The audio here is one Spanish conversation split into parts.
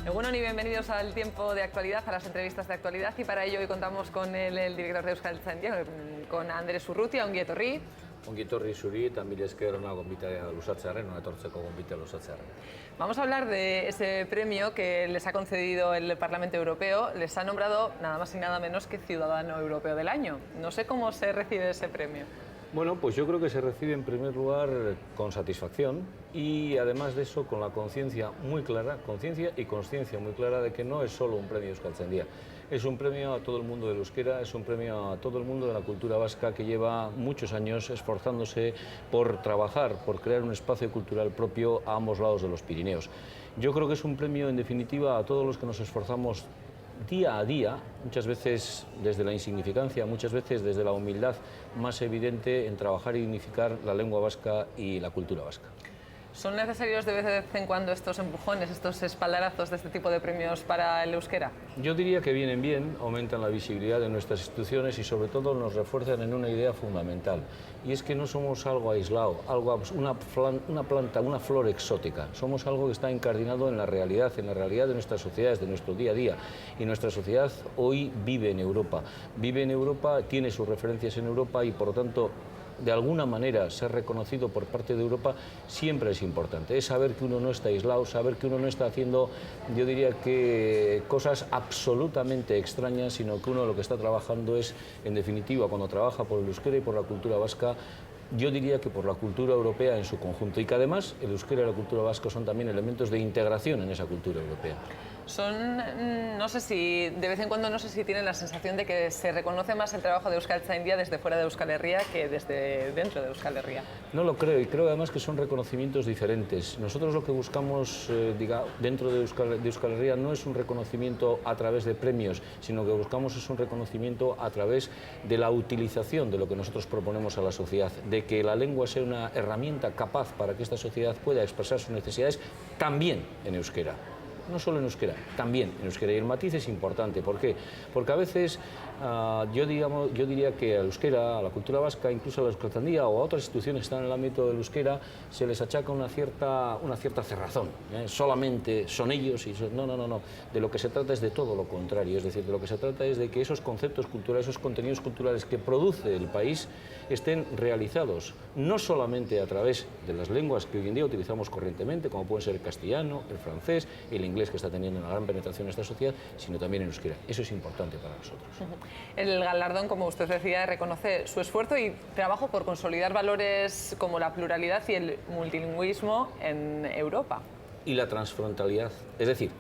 Egunon y bienvenidos al Tiempo de Actualidad, a las entrevistas de actualidad, y para ello hoy contamos con el director de Euskaltzaindia, con Andrés Urrutia, ongi etorri. Ongi etorri zuri eta mila esker ona gonbitea luzatzearren, ona etortzeko gonbitea luzatzearren. Vamos a hablar de ese premio que les ha concedido el Parlamento Europeo. Les ha nombrado nada más y nada menos que Ciudadano Europeo del Año. No sé cómo se recibe ese premio. Bueno, pues yo creo que se recibe en primer lugar con satisfacción y además de eso con la conciencia muy clara, conciencia y consciencia muy clara de que no es solo un premio Euskaltzaindia. Es un premio a todo el mundo del euskera, es un premio a todo el mundo de la cultura vasca que lleva muchos años esforzándose por trabajar, por crear un espacio cultural propio a ambos lados de los Pirineos. Yo creo que es un premio en definitiva a todos los que nos esforzamos día a día, muchas veces desde la insignificancia, muchas veces desde la humildad más evidente en trabajar y dignificar la lengua vasca y la cultura vasca. ¿Son necesarios de vez en cuando estos empujones, estos espaldarazos de este tipo de premios para el euskera? Yo diría que vienen bien, aumentan la visibilidad de nuestras instituciones y sobre todo nos refuerzan en una idea fundamental, y es que no somos algo aislado, una planta, una flor exótica, somos algo que está incardinado en la realidad de nuestras sociedades, de nuestro día a día, y nuestra sociedad hoy vive en Europa, tiene sus referencias en Europa y por lo tanto de alguna manera ser reconocido por parte de Europa siempre es importante. Es saber que uno no está aislado, saber que uno no está haciendo, yo diría que cosas absolutamente extrañas, sino que uno lo que está trabajando es, en definitiva, cuando trabaja por el euskera y por la cultura vasca, yo diría que por la cultura europea en su conjunto, y que además el euskera y la cultura vasca son también elementos de integración en esa cultura europea. No sé si, de vez en cuando, no sé si tienen la sensación de que se reconoce más el trabajo de Euskaltzaindia desde fuera de Euskal Herria que desde dentro de Euskal Herria. No lo creo, y creo además que son reconocimientos diferentes. Nosotros lo que buscamos dentro de Euskal Herria no es un reconocimiento a través de premios, sino que buscamos es un reconocimiento a través de la utilización de lo que nosotros proponemos a la sociedad, de que la lengua sea una herramienta capaz para que esta sociedad pueda expresar sus necesidades también en euskera. No solo en euskera, también en euskera. Y el matiz es importante. ¿Por qué? Porque a veces yo diría que al euskera, a la cultura vasca, incluso a la Euskaltzaindia o a otras instituciones que están en el ámbito del euskera, se les achaca una cierta cerrazón. Solamente son ellos y no. De lo que se trata es de todo lo contrario. Es decir, de lo que se trata es de que esos conceptos culturales, esos contenidos culturales que produce el país estén realizados no solamente a través de las lenguas que hoy en día utilizamos corrientemente, como pueden ser el castellano, el francés, el inglés, que está teniendo una gran penetración en esta sociedad, sino también en euskera. Eso es importante para nosotros. El galardón, como usted decía, reconoce su esfuerzo y trabajo por consolidar valores como la pluralidad y el multilingüismo en Europa. Y la transfrontalidad, es decir,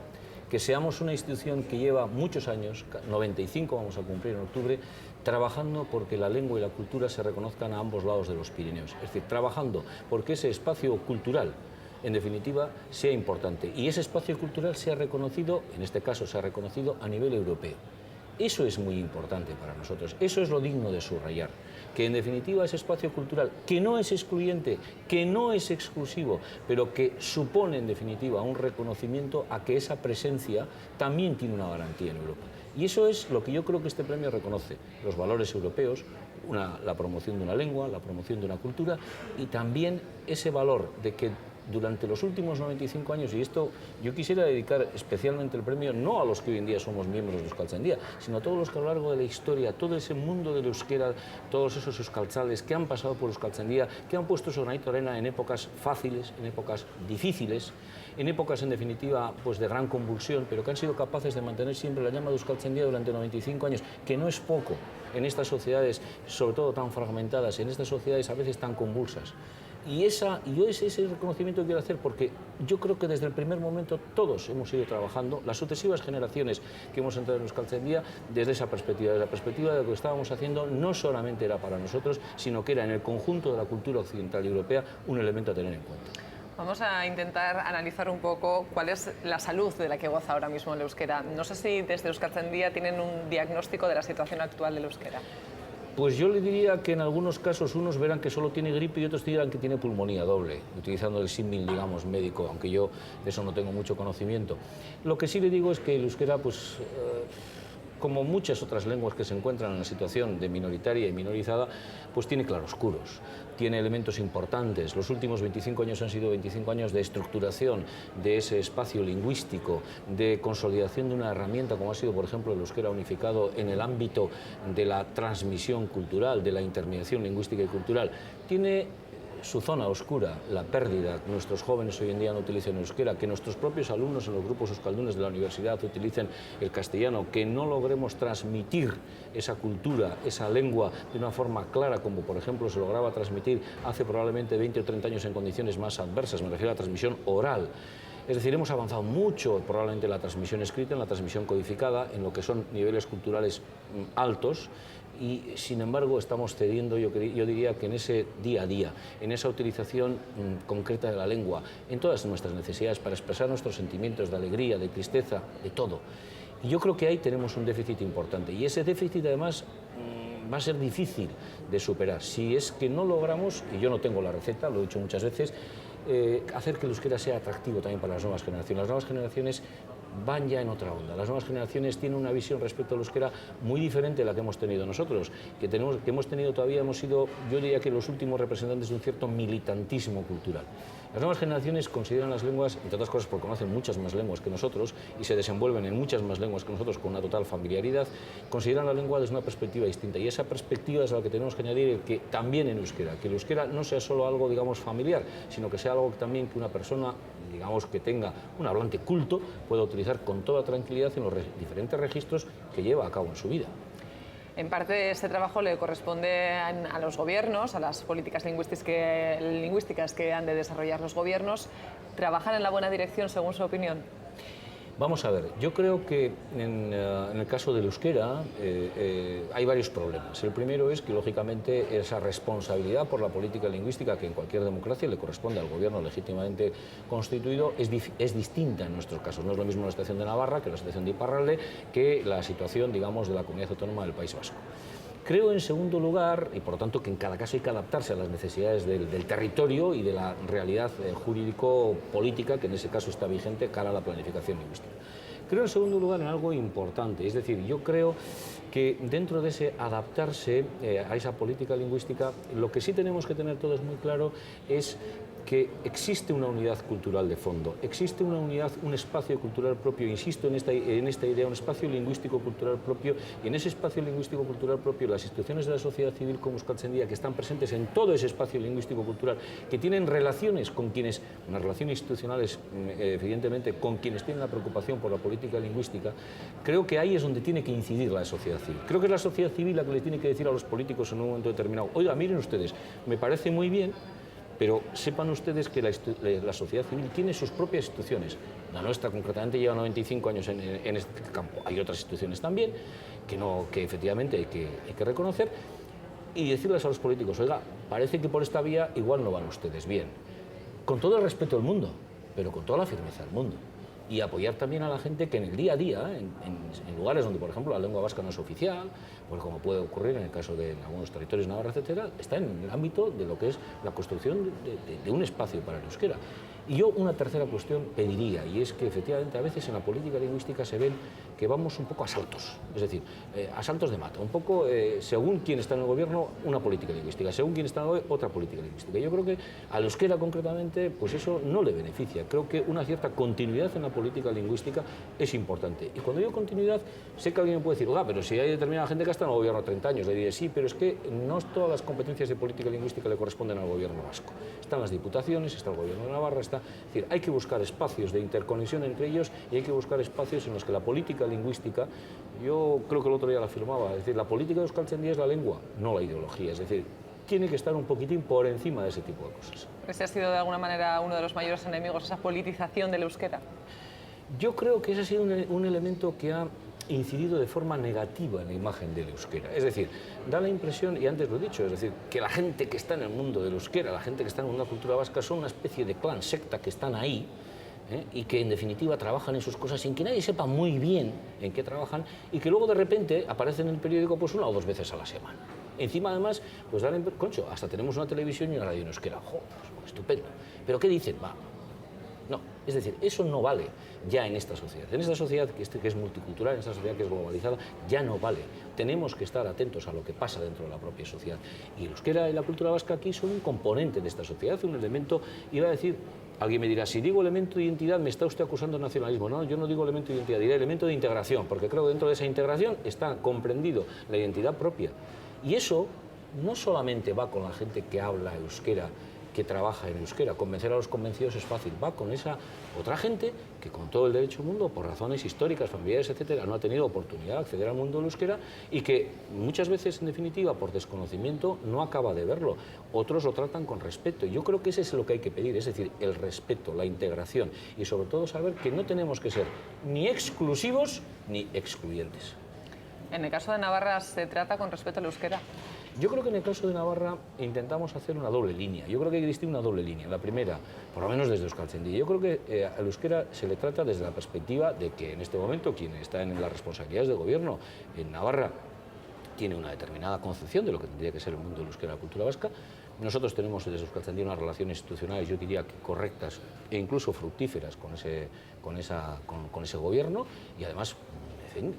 que seamos una institución que lleva muchos años, 95 vamos a cumplir en octubre, trabajando porque la lengua y la cultura se reconozcan a ambos lados de los Pirineos. Es decir, trabajando porque ese espacio cultural, en definitiva, sea importante y ese espacio cultural sea reconocido, en este caso sea reconocido a nivel europeo. Eso es muy importante para nosotros, eso es lo digno de subrayar, que en definitiva ese espacio cultural, que no es excluyente, que no es exclusivo, pero que supone en definitiva un reconocimiento a que esa presencia también tiene una garantía en Europa. Y eso es lo que yo creo que este premio reconoce, los valores europeos, la promoción de una lengua, la promoción de una cultura y también ese valor de que durante los últimos 95 años, y esto yo quisiera dedicar especialmente el premio no a los que hoy en día somos miembros de Euskaltzaindia, sino a todos los que a lo largo de la historia, todo ese mundo del euskera, todos esos euskaltzales que han pasado por Euskaltzaindia, que han puesto su granito de arena en épocas fáciles, en épocas difíciles, en épocas en definitiva pues de gran convulsión, pero que han sido capaces de mantener siempre la llama de Euskaltzaindia durante 95 años, que no es poco en estas sociedades, sobre todo tan fragmentadas, en estas sociedades a veces tan convulsas. Y ese reconocimiento que quiero hacer porque yo creo que desde el primer momento todos hemos ido trabajando, las sucesivas generaciones que hemos entrado en Euskaltzaindia, desde esa perspectiva, de lo que estábamos haciendo no solamente era para nosotros, sino que era en el conjunto de la cultura occidental y europea un elemento a tener en cuenta. Vamos a intentar analizar un poco cuál es la salud de la que goza ahora mismo el euskera. No sé si desde Euskaltzaindia tienen un diagnóstico de la situación actual del euskera. Pues yo le diría que en algunos casos unos verán que solo tiene gripe y otros dirán que tiene pulmonía doble, utilizando el símil, digamos, médico, aunque yo de eso no tengo mucho conocimiento. Lo que sí le digo es que el euskera, pues, como muchas otras lenguas que se encuentran en la situación de minoritaria y minorizada, pues tiene claroscuros, tiene elementos importantes. Los últimos 25 años han sido 25 años de estructuración de ese espacio lingüístico, de consolidación de una herramienta como ha sido, por ejemplo, el euskera unificado en el ámbito de la transmisión cultural, de la intermediación lingüística y cultural. Tiene su zona oscura, la pérdida, que nuestros jóvenes hoy en día no utilicen euskera, que nuestros propios alumnos en los grupos euskaldunes de la universidad utilicen el castellano, que no logremos transmitir esa cultura, esa lengua de una forma clara, como por ejemplo se lograba transmitir hace probablemente 20 o 30 años en condiciones más adversas, me refiero a la transmisión oral. Es decir, hemos avanzado mucho probablemente en la transmisión escrita, en la transmisión codificada, en lo que son niveles culturales altos, y sin embargo estamos cediendo, yo diría que en ese día a día, en esa utilización concreta de la lengua, en todas nuestras necesidades para expresar nuestros sentimientos de alegría, de tristeza, de todo. Y yo creo que ahí tenemos un déficit importante, y ese déficit además va a ser difícil de superar. Si es que no logramos, y yo no tengo la receta, lo he dicho muchas veces, hacer que el euskera sea atractivo también para las nuevas generaciones. Las nuevas generaciones van ya en otra onda. Las nuevas generaciones tienen una visión respecto al euskera muy diferente de la que hemos tenido nosotros, que hemos tenido todavía, hemos sido, yo diría que los últimos representantes de un cierto militantismo cultural. Las nuevas generaciones consideran las lenguas, entre otras cosas porque conocen muchas más lenguas que nosotros y se desenvuelven en muchas más lenguas que nosotros con una total familiaridad, consideran la lengua desde una perspectiva distinta, y esa perspectiva es a la que tenemos que añadir que también en euskera, que el euskera no sea solo algo, digamos, familiar, sino que sea algo también que una persona, digamos, que tenga un hablante culto pueda utilizar con toda tranquilidad en los diferentes registros que lleva a cabo en su vida. En parte este trabajo le corresponde a los gobiernos, a las políticas lingüísticas que han de desarrollar los gobiernos. ¿Trabajan en la buena dirección según su opinión? Vamos a ver, yo creo que en el caso del euskera hay varios problemas. El primero es que, lógicamente, esa responsabilidad por la política lingüística que en cualquier democracia le corresponde al gobierno legítimamente constituido es distinta en nuestros casos. No es lo mismo la situación de Navarra que la situación de Iparralde, que la situación, digamos, de la comunidad autónoma del País Vasco. Creo, en segundo lugar, y por lo tanto que en cada caso hay que adaptarse a las necesidades del territorio y de la realidad jurídico-política que en ese caso está vigente cara a la planificación lingüística. Creo, en segundo lugar, en algo importante, es decir, yo creo que dentro de ese adaptarse a esa política lingüística, lo que sí tenemos que tener todos muy claro es que existe una unidad cultural de fondo, existe una unidad, un espacio cultural propio, insisto en esta idea, un espacio lingüístico cultural propio, y en ese espacio lingüístico cultural propio las instituciones de la sociedad civil como Euskaltzaindia, que están presentes en todo ese espacio lingüístico cultural, que tienen relaciones con quienes, unas relaciones institucionales evidentemente con quienes tienen la preocupación por la política lingüística, creo que ahí es donde tiene que incidir la sociedad civil. Creo que es la sociedad civil la que le tiene que decir a los políticos en un momento determinado: oiga, miren ustedes, me parece muy bien, pero sepan ustedes que la sociedad civil tiene sus propias instituciones. La nuestra, concretamente, lleva 95 años en este campo. Hay otras instituciones también que efectivamente hay que reconocer, y decirles a los políticos: oiga, parece que por esta vía igual no van ustedes bien. Con todo el respeto del mundo, pero con toda la firmeza del mundo. Y apoyar también a la gente que en el día a día, en lugares donde, por ejemplo, la lengua vasca no es oficial, pues como puede ocurrir en el caso de algunos territorios navarra, etcétera, está en el ámbito de lo que es la construcción de un espacio para el euskera. Y yo una tercera cuestión pediría, y es que efectivamente a veces en la política lingüística se ven que vamos un poco a saltos, es decir, a saltos de mata, un poco según quien está en el gobierno una política lingüística, según quien está en el otra política lingüística. Yo creo que al euskera concretamente pues eso no le beneficia. Creo que una cierta continuidad en la política lingüística es importante. Y cuando digo continuidad, sé que alguien me puede decir: oiga, pero si hay determinada gente que está en el gobierno 30 años, le diré: sí, pero es que no todas las competencias de política lingüística le corresponden al gobierno vasco. Están las diputaciones, está el gobierno de Navarra, es decir, hay que buscar espacios de interconexión entre ellos, y hay que buscar espacios en los que la política lingüística, yo creo que el otro día la afirmaba, es decir, la política de Euskaltzaindia es la lengua, no la ideología, es decir, tiene que estar un poquitín por encima de ese tipo de cosas. ¿Ese ha sido de alguna manera uno de los mayores enemigos, esa politización del euskera? Yo creo que ese ha sido un elemento que ha incidido de forma negativa en la imagen del euskera. Es decir, da la impresión, y antes lo he dicho, es decir, que la gente que está en el mundo del euskera, la gente que está en una cultura vasca, son una especie de clan, secta, que están ahí, y que en definitiva trabajan en sus cosas sin que nadie sepa muy bien en qué trabajan, y que luego de repente aparecen en el periódico pues 1 o 2 veces a la semana. Encima, además, pues concho, hasta tenemos una televisión y una radio en euskera. ¡Jo! Pues, estupendo. ¿Pero qué dicen? Va. No, es decir, eso no vale. ya en esta sociedad. En esta sociedad que es multicultural, en esta sociedad que es globalizada, ya no vale. Tenemos que estar atentos a lo que pasa dentro de la propia sociedad. Y el euskera y la cultura vasca aquí son un componente de esta sociedad, un elemento, iba a decir, alguien me dirá, si digo elemento de identidad, me está usted acusando de nacionalismo. No, yo no digo elemento de identidad, diré elemento de integración, porque creo que dentro de esa integración está comprendido la identidad propia. Y eso no solamente va con la gente que habla euskera, que trabaja en euskera. Convencer a los convencidos es fácil, va con esa otra gente que con todo el derecho del mundo, por razones históricas, familiares, etcétera, no ha tenido oportunidad de acceder al mundo del euskera y que muchas veces, en definitiva, por desconocimiento, no acaba de verlo. Otros lo tratan con respeto. Yo creo que ese es lo que hay que pedir, es decir, el respeto, la integración y sobre todo saber que no tenemos que ser ni exclusivos ni excluyentes. En el caso de Navarra, ¿se trata con respeto al euskera? Yo creo que en el caso de Navarra intentamos hacer una doble línea. Yo creo que hay que distinguir una doble línea. La primera, por lo menos desde Euskaltzaindia. Yo creo que al euskera se le trata desde la perspectiva de que en este momento quien está en las responsabilidades de gobierno en Navarra tiene una determinada concepción de lo que tendría que ser el mundo del euskera y la cultura vasca. Nosotros tenemos desde Euskaltzaindia unas relaciones institucionales, yo diría que correctas e incluso fructíferas con ese gobierno y además, en fin,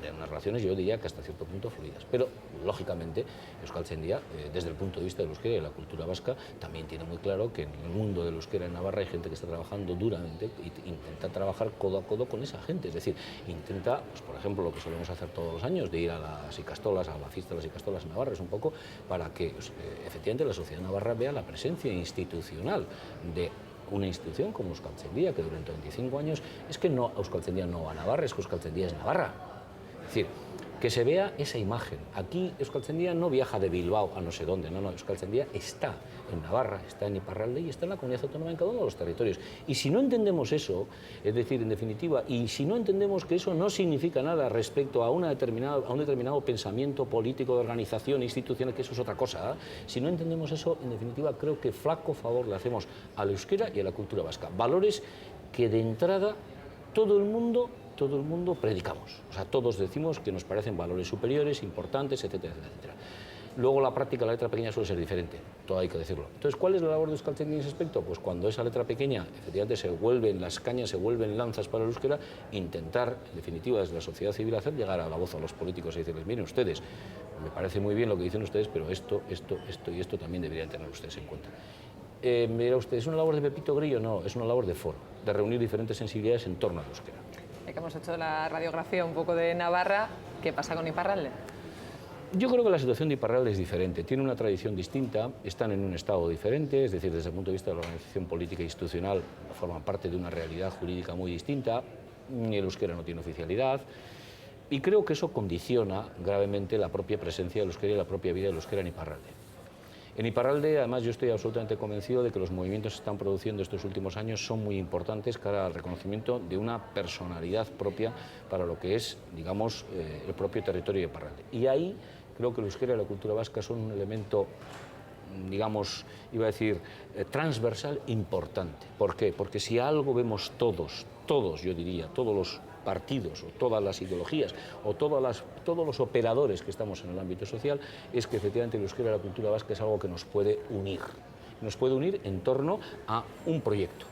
de unas relaciones yo diría que hasta cierto punto fluidas. Pero, lógicamente, Euskaltzaindia, desde el punto de vista del euskera y de la cultura vasca, también tiene muy claro que en el mundo del euskera en Navarra hay gente que está trabajando duramente e intenta trabajar codo a codo con esa gente. Es decir, intenta, pues, por ejemplo, lo que solemos hacer todos los años, de ir a las Ikastolas, a la fiesta de las Ikastolas en Navarra, es un poco para que efectivamente la sociedad navarra vea la presencia institucional de una institución como Euskaltzaindia, que durante 25 años es que no Euskaltzaindia no va a Navarra, es que Euskaltzaindia es Navarra. Es decir, que se vea esa imagen. Aquí Euskaltzaindia no viaja de Bilbao a no sé dónde, no, Euskaltzaindia está en Navarra, está en Iparralde y está en la comunidad autónoma en cada uno de los territorios. Y si no entendemos eso, es decir, en definitiva, y si no entendemos que eso no significa nada respecto a un determinado pensamiento político de organización institucional, que eso es otra cosa, si no entendemos eso, en definitiva, creo que flaco favor le hacemos al euskera y a la cultura vasca. Valores que de entrada todo el mundo predicamos. O sea, todos decimos que nos parecen valores superiores, importantes, etcétera, etcétera. Luego la práctica, la letra pequeña suele ser diferente, todo hay que decirlo. Entonces, ¿cuál es la labor de Euskaltzaindia en ese aspecto? Pues cuando esa letra pequeña, efectivamente, las cañas se vuelven lanzas para el euskera, intentar, en definitiva, desde la sociedad civil, hacer llegar a la voz a los políticos y decirles, miren ustedes, me parece muy bien lo que dicen ustedes, pero esto y esto también deberían tener ustedes en cuenta. Me dirá usted, ¿es una labor de Pepito Grillo? No, es una labor de foro, de reunir diferentes sensibilidades en torno al euskera. Ya que hemos hecho la radiografía un poco de Navarra, ¿qué pasa con Iparralde? Yo creo que la situación de Iparralde es diferente, tiene una tradición distinta, están en un estado diferente, es decir, desde el punto de vista de la organización política e institucional forman parte de una realidad jurídica muy distinta, el euskera no tiene oficialidad y creo que eso condiciona gravemente la propia presencia del euskera y la propia vida del euskera en Iparralde. En Iparralde, además, yo estoy absolutamente convencido de que los movimientos que se están produciendo estos últimos años son muy importantes cara al reconocimiento de una personalidad propia para lo que es, digamos, el propio territorio de Iparralde. Y ahí creo que el euskera y la cultura vasca son un elemento, digamos, iba a decir, transversal importante. ¿Por qué? Porque si algo vemos todos, yo diría, todos los partidos o todas las ideologías o todos los operadores que estamos en el ámbito social, es que efectivamente el euskera y la cultura vasca es algo que nos puede unir. Nos puede unir en torno a un proyecto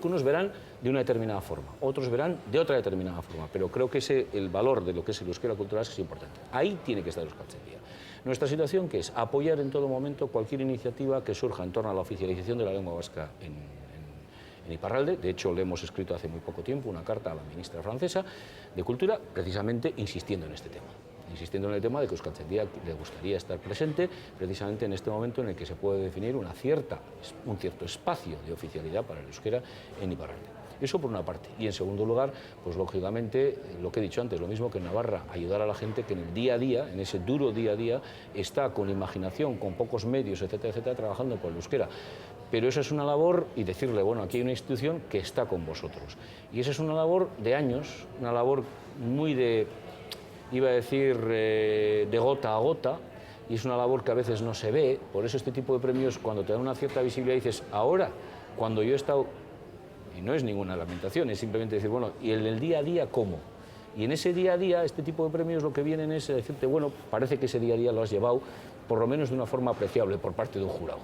que unos verán de una determinada forma, otros verán de otra determinada forma, pero creo que el valor de lo que es el euskera y la cultura vasca es importante. Ahí tiene que estar Euskaltzaindia. Nuestra situación, que es apoyar en todo momento cualquier iniciativa que surja en torno a la oficialización de la lengua vasca en Iparralde. De hecho, le hemos escrito hace muy poco tiempo una carta a la ministra francesa de Cultura, precisamente insistiendo en este tema. Insistiendo en el tema de que Euskaltzaindia le gustaría estar presente precisamente en este momento en el que se puede definir un cierto espacio de oficialidad para el euskera en Iparralde. Eso por una parte. Y en segundo lugar, pues lógicamente, lo que he dicho antes, lo mismo que en Navarra, ayudar a la gente que en el día a día, en ese duro día a día, está con imaginación, con pocos medios, etcétera, etcétera, trabajando por el euskera. Pero esa es una labor, y decirle, bueno, aquí hay una institución que está con vosotros. Y esa es una labor de años, una labor muy iba a decir, de gota a gota, y es una labor que a veces no se ve. Por eso este tipo de premios, cuando te dan una cierta visibilidad, dices, ahora, cuando yo he estado, y no es ninguna lamentación, es simplemente decir, bueno, ¿y en el día a día cómo? Y en ese día a día, este tipo de premios lo que vienen es decirte, bueno, parece que ese día a día lo has llevado, por lo menos de una forma apreciable por parte de un jurado.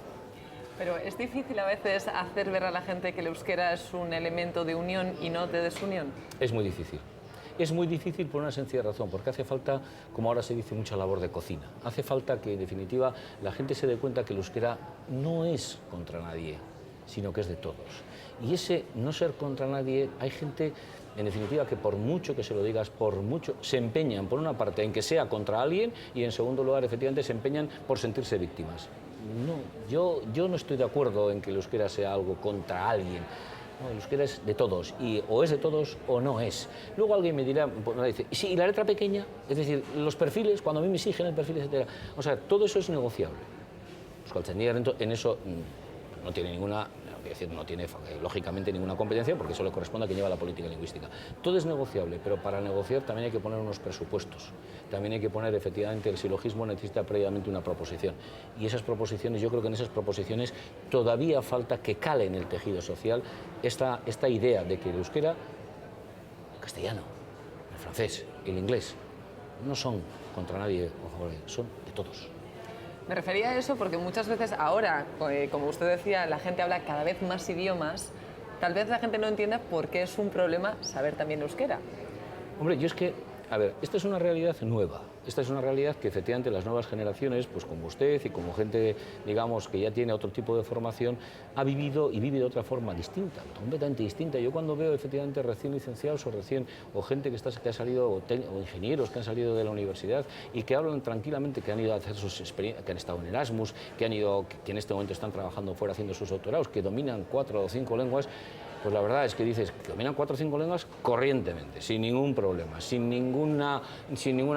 Pero es difícil a veces hacer ver a la gente que el euskera es un elemento de unión y no de desunión. Es muy difícil. Es muy difícil por una sencilla razón, porque hace falta, como ahora se dice, mucha labor de cocina. Hace falta que, en definitiva, la gente se dé cuenta que el euskera no es contra nadie, sino que es de todos. Y ese no ser contra nadie, hay gente, en definitiva, que por mucho que se lo digas, por mucho, se empeñan, por una parte, en que sea contra alguien y, en segundo lugar, efectivamente, se empeñan por sentirse víctimas. No, yo no estoy de acuerdo en que el euskera sea algo contra alguien. No, el euskera es de todos, y o es de todos o no es. Luego alguien me dirá, me dice, sí, ¿y la letra pequeña? Es decir, los perfiles, cuando a mí me exigen el perfil, etcétera. O sea, todo eso es negociable. Euskaltzaindia en eso no tiene ninguna, no tiene lógicamente ninguna competencia, porque eso le corresponde a quien lleva la política lingüística. Todo es negociable, pero para negociar también hay que poner unos presupuestos. También hay que poner, efectivamente, el silogismo necesita previamente una proposición. Y esas proposiciones, yo creo que en esas proposiciones todavía falta que cale en el tejido social esta idea de que el euskera, el castellano, el francés, el inglés, no son contra nadie, son de todos. Me refería a eso porque muchas veces ahora, como usted decía, la gente habla cada vez más idiomas. Tal vez la gente no entienda por qué es un problema saber también euskera. Hombre, yo es que, a ver, esta es una realidad nueva. Esta es una realidad que efectivamente las nuevas generaciones, pues como usted y como gente, digamos, que ya tiene otro tipo de formación, ha vivido y vive de otra forma distinta, completamente distinta. Yo cuando veo efectivamente recién licenciados o gente que ha salido, o ingenieros que han salido de la universidad y que hablan tranquilamente, que han ido a hacer sus experiencias, que han estado en Erasmus, que en este momento están trabajando fuera haciendo sus doctorados, que dominan 4 o 5 lenguas, pues la verdad es que dices que dominan 4 o 5 lenguas corrientemente, sin ningún problema, sin ninguna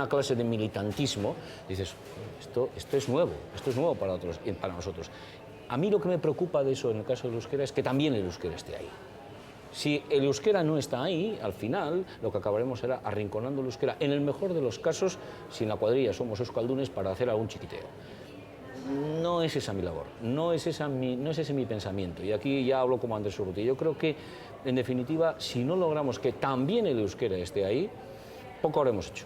clase de militantismo. Dices, esto es nuevo para nosotros. A mí lo que me preocupa de eso en el caso del euskera es que también el euskera esté ahí. Si el euskera no está ahí, al final lo que acabaremos será arrinconando el euskera, en el mejor de los casos, si en la cuadrilla somos euskaldunes, para hacer algún chiquiteo. No es esa mi labor, no es ese mi pensamiento. Y aquí ya hablo como Andrés Urrutia. Yo creo que, en definitiva, si no logramos que también el euskera esté ahí, poco habremos hecho.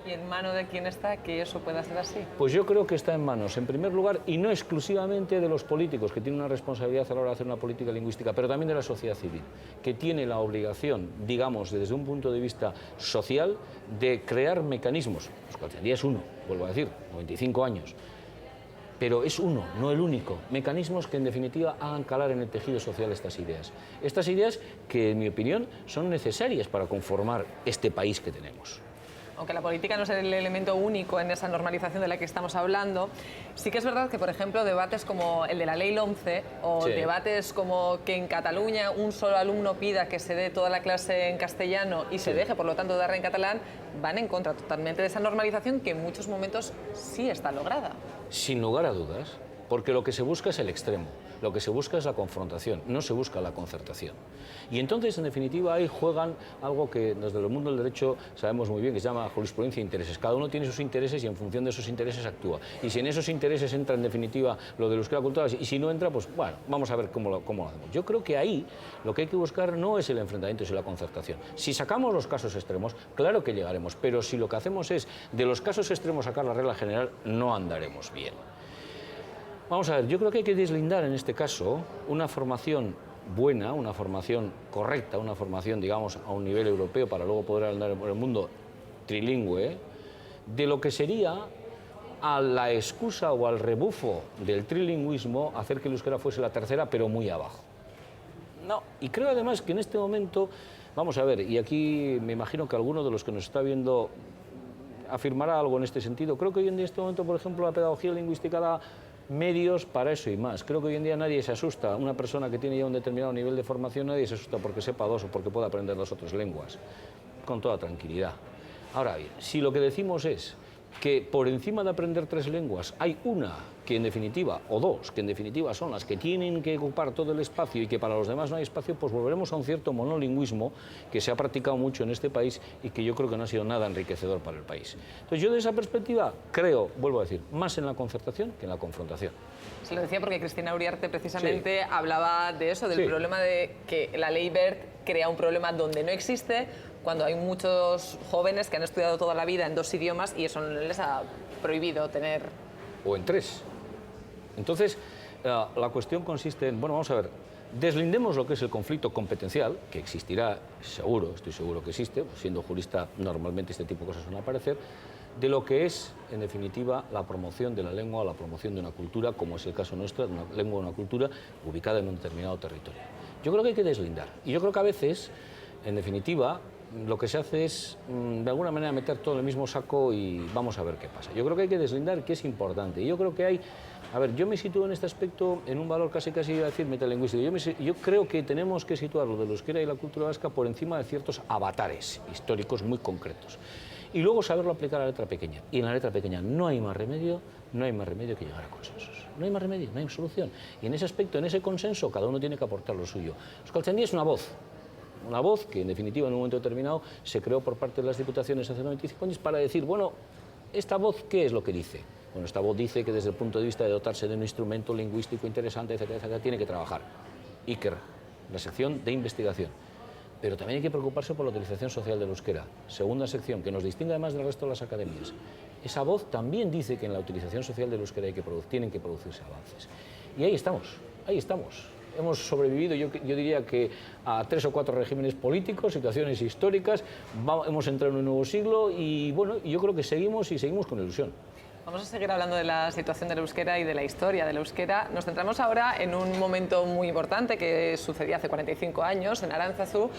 ¿Y en mano de quién está que eso pueda ser así? Pues yo creo que está en manos, en primer lugar, y no exclusivamente de los políticos, que tienen una responsabilidad a la hora de hacer una política lingüística, pero también de la sociedad civil, que tiene la obligación, digamos, desde un punto de vista social, de crear mecanismos. Euskaltzaindia es uno, vuelvo a decir, 95 años. Pero es uno, no el único. Mecanismos que, en definitiva, hagan calar en el tejido social estas ideas. Estas ideas que, en mi opinión, son necesarias para conformar este país que tenemos. Aunque la política no es el elemento único en esa normalización de la que estamos hablando, sí que es verdad que, por ejemplo, debates como el de la ley LOMCE o sí, debates como que en Cataluña un solo alumno pida que se dé toda la clase en castellano y se deje, por lo tanto, dar en catalán, van en contra totalmente de esa normalización que en muchos momentos sí está lograda. Sin lugar a dudas, porque lo que se busca es el extremo. Lo que se busca es la confrontación, no se busca la concertación. Y entonces, en definitiva, ahí juegan algo que desde el mundo del derecho sabemos muy bien, que se llama jurisprudencia de intereses. Cada uno tiene sus intereses y en función de esos intereses actúa. Y si en esos intereses entra, en definitiva, lo del euskera cultural, y si no entra, pues bueno, vamos a ver cómo lo hacemos. Yo creo que ahí lo que hay que buscar no es el enfrentamiento, sino la concertación. Si sacamos los casos extremos, claro que llegaremos, pero si lo que hacemos es de los casos extremos sacar la regla general, no andaremos bien. Vamos a ver, yo creo que hay que deslindar en este caso una formación buena, una formación correcta, una formación, digamos, a un nivel europeo para luego poder andar por el mundo trilingüe, de lo que sería a la excusa o al rebufo del trilingüismo hacer que el euskera fuese la tercera, pero muy abajo. No, y creo además que en este momento, vamos a ver, y aquí me imagino que alguno de los que nos está viendo afirmará algo en este sentido, creo que hoy en día, en este momento, por ejemplo, la pedagogía lingüística da medios para eso y más. Creo que hoy en día nadie se asusta. Una persona que tiene ya un determinado nivel de formación, nadie se asusta porque sepa 2 o porque pueda aprender 2 otras lenguas. Con toda tranquilidad. Ahora bien, si lo que decimos es que por encima de aprender 3 lenguas hay una que en definitiva, o 2, que en definitiva son las que tienen que ocupar todo el espacio y que para los demás no hay espacio, pues volveremos a un cierto monolingüismo que se ha practicado mucho en este país y que yo creo que no ha sido nada enriquecedor para el país. Entonces yo de esa perspectiva creo, vuelvo a decir, más en la concertación que en la confrontación. Se lo decía porque Cristina Uriarte precisamente hablaba de eso, del problema de que la ley Wert crea un problema donde no existe, cuando hay muchos jóvenes que han estudiado toda la vida en 2 idiomas y eso no les ha prohibido tener... O en 3. Entonces, La cuestión consiste en, bueno, vamos a ver, deslindemos lo que es el conflicto competencial, que existirá, seguro, estoy seguro que existe, siendo jurista normalmente este tipo de cosas van a aparecer, de lo que es, en definitiva, la promoción de la lengua o la promoción de una cultura, como es el caso nuestro, de una lengua o una cultura ubicada en un determinado territorio. Yo creo que hay que deslindar, y yo creo que a veces, en definitiva, lo que se hace es, de alguna manera, meter todo en el mismo saco y vamos a ver qué pasa. Yo creo que hay que deslindar, que es importante. Y yo creo que hay... A ver, yo me sitúo en este aspecto en un valor casi iba a decir metalingüístico. Yo creo que tenemos que situar lo del euskera y la cultura vasca por encima de ciertos avatares históricos muy concretos. Y luego saberlo aplicar a la letra pequeña. Y en la letra pequeña no hay más remedio que llegar a consensos. No hay más remedio, no hay solución. Y en ese aspecto, en ese consenso, cada uno tiene que aportar lo suyo. Euskaltzaindia es una voz que en definitiva en un momento determinado se creó por parte de las diputaciones hace 95 años para decir, bueno, ¿esta voz qué es lo que dice? Bueno, esta voz dice que desde el punto de vista de dotarse de un instrumento lingüístico interesante, etcétera, etcétera, tiene que trabajar. Iker, la sección de investigación. Pero también hay que preocuparse por la utilización social del euskera. Segunda sección, que nos distingue además del resto de las academias. Esa voz también dice que en la utilización social del euskera tienen que producirse avances. Y ahí estamos. Hemos sobrevivido, yo diría que a 3 o 4 regímenes políticos, situaciones históricas, hemos entrado en un nuevo siglo y bueno, yo creo que seguimos con ilusión. Vamos a seguir hablando de la situación del euskera y de la historia del euskera. Nos centramos ahora en un momento muy importante que sucedía hace 45 años en Aránzazu,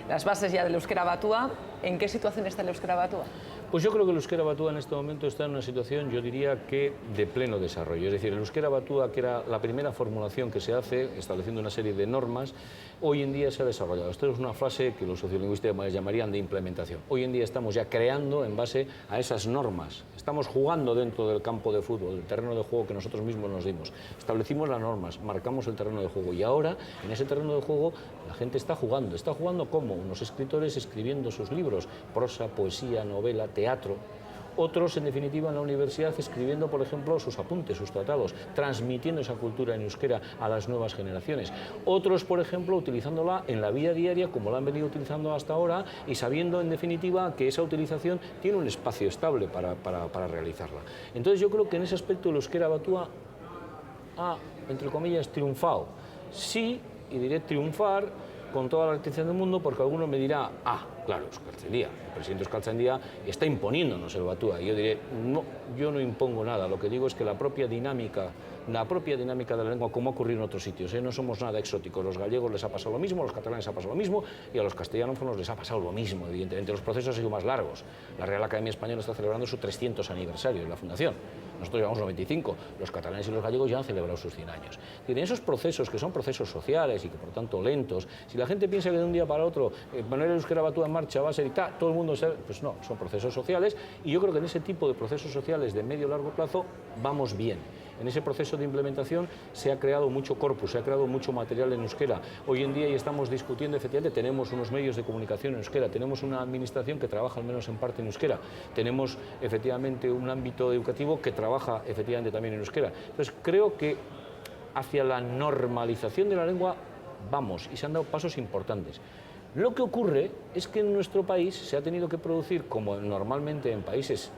las bases ya del euskera batua. ¿En qué situación está el euskera batua? Pues yo creo que el euskera batua en este momento está en una situación, yo diría que de pleno desarrollo. Es decir, el euskera batua, que era la primera formulación que se hace, estableciendo una serie de normas, hoy en día se ha desarrollado. Esto es una frase que los sociolingüistas llamarían de implementación. Hoy en día estamos ya creando en base a esas normas. Estamos jugando dentro del campo de fútbol, del terreno de juego que nosotros mismos nos dimos. Establecimos las normas, marcamos el terreno de juego y ahora en ese terreno de juego la gente está jugando. ¿Está jugando cómo? Unos escritores escribiendo sus libros, prosa, poesía, novela, teatro. Otros, en definitiva, en la universidad escribiendo, por ejemplo, sus apuntes, sus tratados, transmitiendo esa cultura en euskera a las nuevas generaciones. Otros, por ejemplo, utilizándola en la vida diaria como la han venido utilizando hasta ahora y sabiendo, en definitiva, que esa utilización tiene un espacio estable para realizarla. Entonces yo creo que en ese aspecto el euskera batua ha, entre comillas, triunfado. Sí, y diré triunfar con toda la atención del mundo, porque alguno me dirá, claro, Euskaltzaindia, el presidente Euskaltzaindia está imponiéndonos el batua. Y yo diré, no, yo no impongo nada, lo que digo es que la propia dinámica de la lengua, como ha ocurrido en otros sitios, no somos nada exóticos. Los gallegos les ha pasado lo mismo, a los catalanes les ha pasado lo mismo y a los castellanos les ha pasado lo mismo, evidentemente. Los procesos han sido más largos. La Real Academia Española está celebrando su 300 aniversario de la fundación. Nosotros llevamos 95, los catalanes y los gallegos ya han celebrado sus 100 años. Y en esos procesos, que son procesos sociales y que por tanto lentos, si la gente piensa que de un día para otro poner el euskera batua en marcha va a ser y todo el mundo sabe, pues no, son procesos sociales y yo creo que en ese tipo de procesos sociales de medio largo plazo vamos bien. En ese proceso de implementación se ha creado mucho corpus, se ha creado mucho material en euskera. Hoy en día ya estamos discutiendo, efectivamente, tenemos unos medios de comunicación en euskera, tenemos una administración que trabaja al menos en parte en euskera, tenemos efectivamente un ámbito educativo que trabaja efectivamente también en euskera. Entonces creo que hacia la normalización de la lengua vamos y se han dado pasos importantes. Lo que ocurre es que en nuestro país se ha tenido que producir, como normalmente en países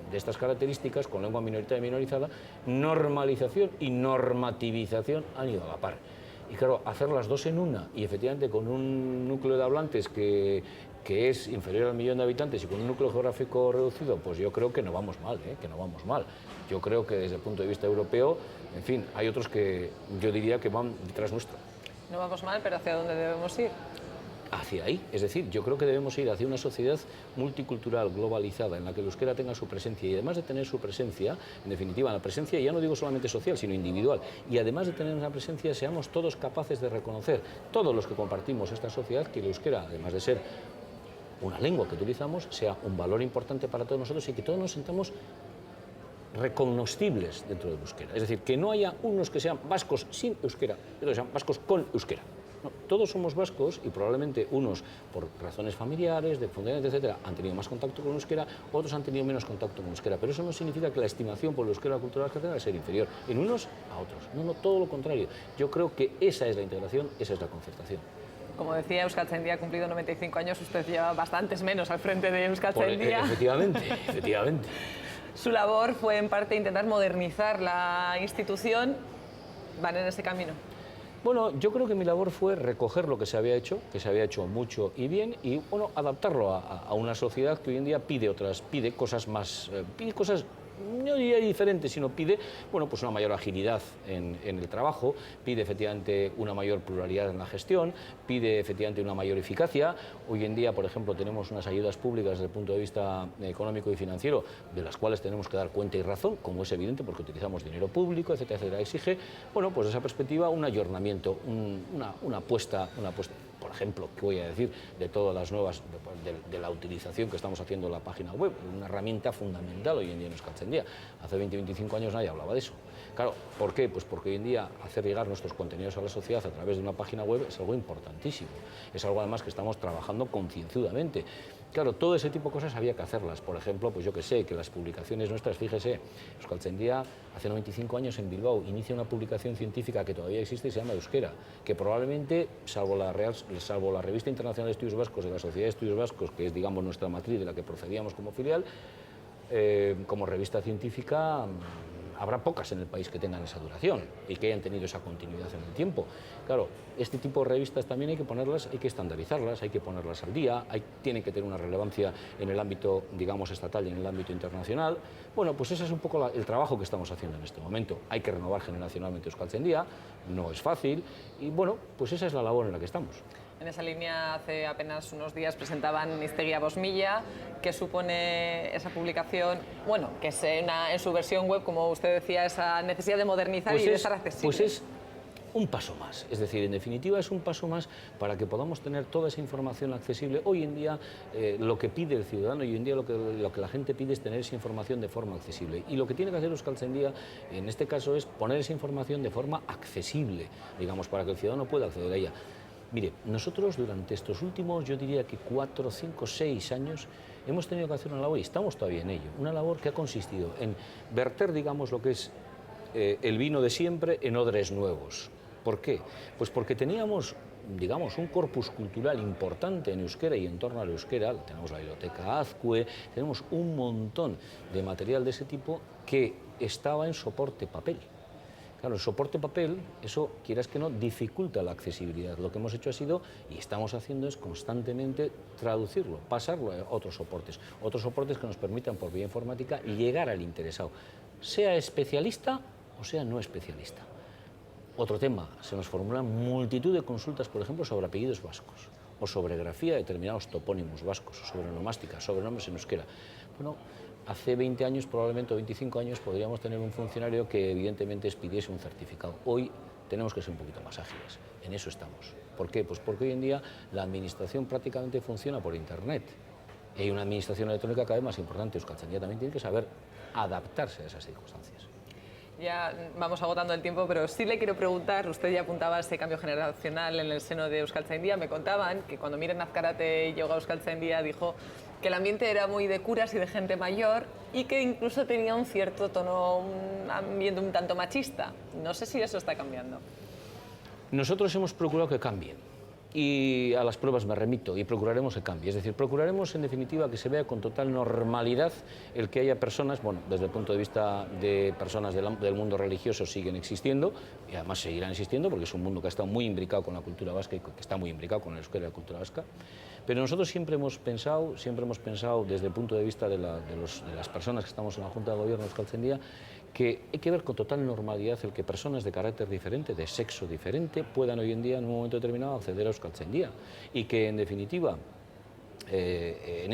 de estas características, con lengua minoritaria y minorizada, normalización y normativización han ido a la par. Y claro, hacer las dos en una, y efectivamente con un núcleo de hablantes que es inferior al 1.000.000 de habitantes y con un núcleo geográfico reducido, pues yo creo que no vamos mal, que no vamos mal. Yo creo que desde el punto de vista europeo, en fin, hay otros que yo diría que van detrás nuestro. No vamos mal, pero ¿hacia dónde debemos ir? Hacia ahí, es decir, yo creo que debemos ir hacia una sociedad multicultural, globalizada, en la que el euskera tenga su presencia y además de tener su presencia, en definitiva, la presencia ya no digo solamente social, sino individual, y además de tener una presencia seamos todos capaces de reconocer, todos los que compartimos esta sociedad, que el euskera, además de ser una lengua que utilizamos, sea un valor importante para todos nosotros y que todos nos sintamos recognoscibles dentro del euskera. Es decir, que no haya unos que sean vascos sin euskera y otros que sean vascos con euskera. No, todos somos vascos y probablemente unos, por razones familiares, de fundamento, etcétera, han tenido más contacto con el euskera, otros han tenido menos contacto con el euskera. Pero eso no significa que la estimación por el euskera y la cultura tenga que ser inferior en unos a otros. No, todo lo contrario. Yo creo que esa es la integración, esa es la concertación. Como decía, Euskaltzaindia ha cumplido 95 años, usted lleva bastantes menos al frente de Euskaltzaindia. Efectivamente. Su labor fue en parte intentar modernizar la institución van en ese camino? Bueno, yo creo que mi labor fue recoger lo que se había hecho mucho y bien, y bueno, adaptarlo a una sociedad que hoy en día pide cosas más, pide cosas no diría diferentes, sino pide, bueno, pues una mayor agilidad en el trabajo, pide efectivamente una mayor pluralidad en la gestión, pide efectivamente una mayor eficacia. Hoy en día, por ejemplo, tenemos unas ayudas públicas desde el punto de vista económico y financiero, de las cuales tenemos que dar cuenta y razón, como es evidente, porque utilizamos dinero público, etcétera, etcétera. Exige, bueno, pues desde esa perspectiva, un ayornamiento, una apuesta, por ejemplo, ¿qué voy a decir? De todas las nuevas, de la utilización que estamos haciendo de la página web, una herramienta fundamental hoy en día en Euskaltzaindia. Hace 20-25 años nadie hablaba de eso. Claro, ¿por qué? Pues porque hoy en día hacer llegar nuestros contenidos a la sociedad a través de una página web es algo importantísimo. Es algo además que estamos trabajando concienzudamente. Claro, todo ese tipo de cosas había que hacerlas. Por ejemplo, pues yo que sé, que las publicaciones nuestras, fíjese, Euskaltzaindia hace 95 años en Bilbao inicia una publicación científica que todavía existe y se llama Euskera, que probablemente, salvo la Revista Internacional de Estudios Vascos de la Sociedad de Estudios Vascos, que es, digamos, nuestra matriz de la que procedíamos como filial, como revista científica, habrá pocas en el país que tengan esa duración y que hayan tenido esa continuidad en el tiempo. Claro, este tipo de revistas también hay que ponerlas, hay que estandarizarlas, hay que ponerlas al día, tienen que tener una relevancia en el ámbito, digamos, estatal y en el ámbito internacional. Bueno, pues ese es un poco el trabajo que estamos haciendo en este momento. Hay que renovar generacionalmente Euskaltzaindia, no es fácil, y bueno, pues esa es la labor en la que estamos. En esa línea, hace apenas unos días presentaban Hiztegi a Bosmilla. ¿Qué supone esa publicación? Bueno, que es en su versión web, como usted decía, esa necesidad de modernizar y de estar accesible. Pues es un paso más, es decir, en definitiva es un paso más para que podamos tener toda esa información accesible. Hoy en día lo que pide el ciudadano, y hoy en día lo que la gente pide es tener esa información de forma accesible. Y lo que tiene que hacer Euskaltzaindia en este caso es poner esa información de forma accesible, digamos, para que el ciudadano pueda acceder a ella. Mire, nosotros durante estos últimos, yo diría que 4, 5, 6 años, hemos tenido que hacer una labor, y estamos todavía en ello, una labor que ha consistido en verter, digamos, lo que es el vino de siempre en odres nuevos. ¿Por qué? Pues porque teníamos, digamos, un corpus cultural importante en euskera y en torno al euskera. Tenemos la biblioteca Azcue, tenemos un montón de material de ese tipo que estaba en soporte papel. Claro, el soporte papel, eso, quieras que no, dificulta la accesibilidad. Lo que hemos hecho ha sido, y estamos haciendo, es constantemente traducirlo, pasarlo a otros soportes que nos permitan, por vía informática, llegar al interesado, sea especialista o sea no especialista. Otro tema, se nos formulan multitud de consultas, por ejemplo, sobre apellidos vascos, o sobre grafía de determinados topónimos vascos, o sobre onomástica, sobre nombres en euskera. Bueno, hace 20 años, probablemente, o 25 años, podríamos tener un funcionario que evidentemente expidiese un certificado. Hoy tenemos que ser un poquito más ágiles, en eso estamos. ¿Por qué? Pues porque hoy en día la administración prácticamente funciona por Internet. Y hay una administración electrónica cada vez más importante. Euskaltzaindia también tiene que saber adaptarse a esas circunstancias. Ya vamos agotando el tiempo, pero sí le quiero preguntar, usted ya apuntaba a ese cambio generacional en el seno de Euskaltzaindia. Me contaban que cuando Miren Azkarate llegó a Euskaltzaindia dijo que el ambiente era muy de curas y de gente mayor y que incluso tenía un cierto tono, un ambiente un tanto machista. No sé si eso está cambiando. Nosotros hemos procurado que cambien. Y a las pruebas me remito y procuraremos que cambie. Es decir, procuraremos en definitiva que se vea con total normalidad el que haya personas, bueno, desde el punto de vista de personas del mundo religioso siguen existiendo y además seguirán existiendo porque es un mundo que ha estado muy imbricado con la cultura vasca y que está muy imbricado con el euskera y la cultura vasca. Pero nosotros siempre hemos pensado desde el punto de vista de las personas que estamos en la Junta de Gobierno de Euskaltzaindia, que hay que ver con total normalidad el que personas de carácter diferente, de sexo diferente, puedan hoy en día, en un momento determinado, acceder a Euskaltzaindia. Y que, en definitiva, en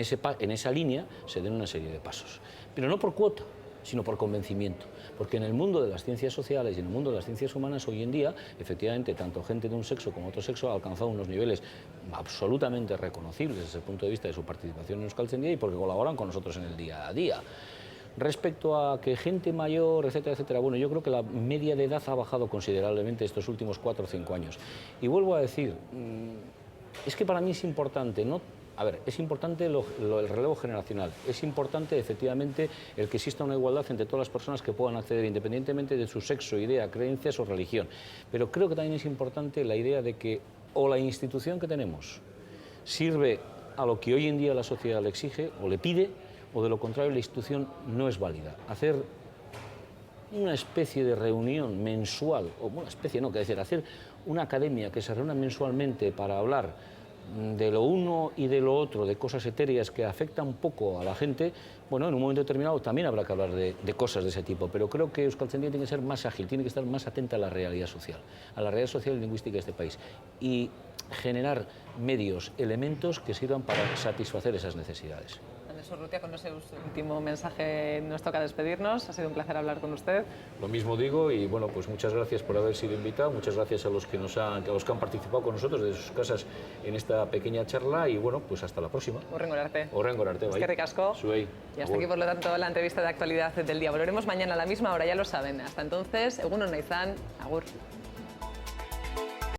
esa línea se den una serie de pasos. Pero no por cuota, sino por convencimiento. Porque en el mundo de las ciencias sociales y en el mundo de las ciencias humanas, hoy en día, efectivamente, tanto gente de un sexo como otro sexo ha alcanzado unos niveles absolutamente reconocibles desde el punto de vista de su participación en Euskaltzaindia y porque colaboran con nosotros en el día a día. Respecto a que gente mayor, etcétera, etcétera, bueno, yo creo que la media de edad ha bajado considerablemente estos últimos 4 o 5 años. Y vuelvo a decir, es que para mí es importante, es importante el relevo generacional, es importante efectivamente el que exista una igualdad entre todas las personas que puedan acceder independientemente de su sexo, idea, creencias o religión. Pero creo que también es importante la idea de que o la institución que tenemos sirve a lo que hoy en día la sociedad le exige o le pide, o de lo contrario la institución no es válida. Hacer una especie de reunión mensual, o una especie no, que decir, hacer una academia que se reúna mensualmente para hablar de lo uno y de lo otro, de cosas etéreas que afectan un poco a la gente, bueno, en un momento determinado también habrá que hablar de cosas de ese tipo, pero creo que Euskaltzaindia tiene que ser más ágil, tiene que estar más atenta a la realidad social y lingüística de este país, y generar medios, elementos que sirvan para satisfacer esas necesidades. Andrés Urrutia, con ese último mensaje nos toca despedirnos. Ha sido un placer hablar con usted. Lo mismo digo, y bueno, pues muchas gracias por haber sido invitado, muchas gracias a los que han participado con nosotros desde sus casas en esta pequeña charla, y bueno, pues hasta la próxima. Hurrengo arte. Hurrengo arte, bai. Eskerrik asko. Zuei. Y hasta aquí, por lo tanto, la entrevista de actualidad del día. Volveremos mañana a la misma hora, ya lo saben. Hasta entonces, egun ona izan, agur.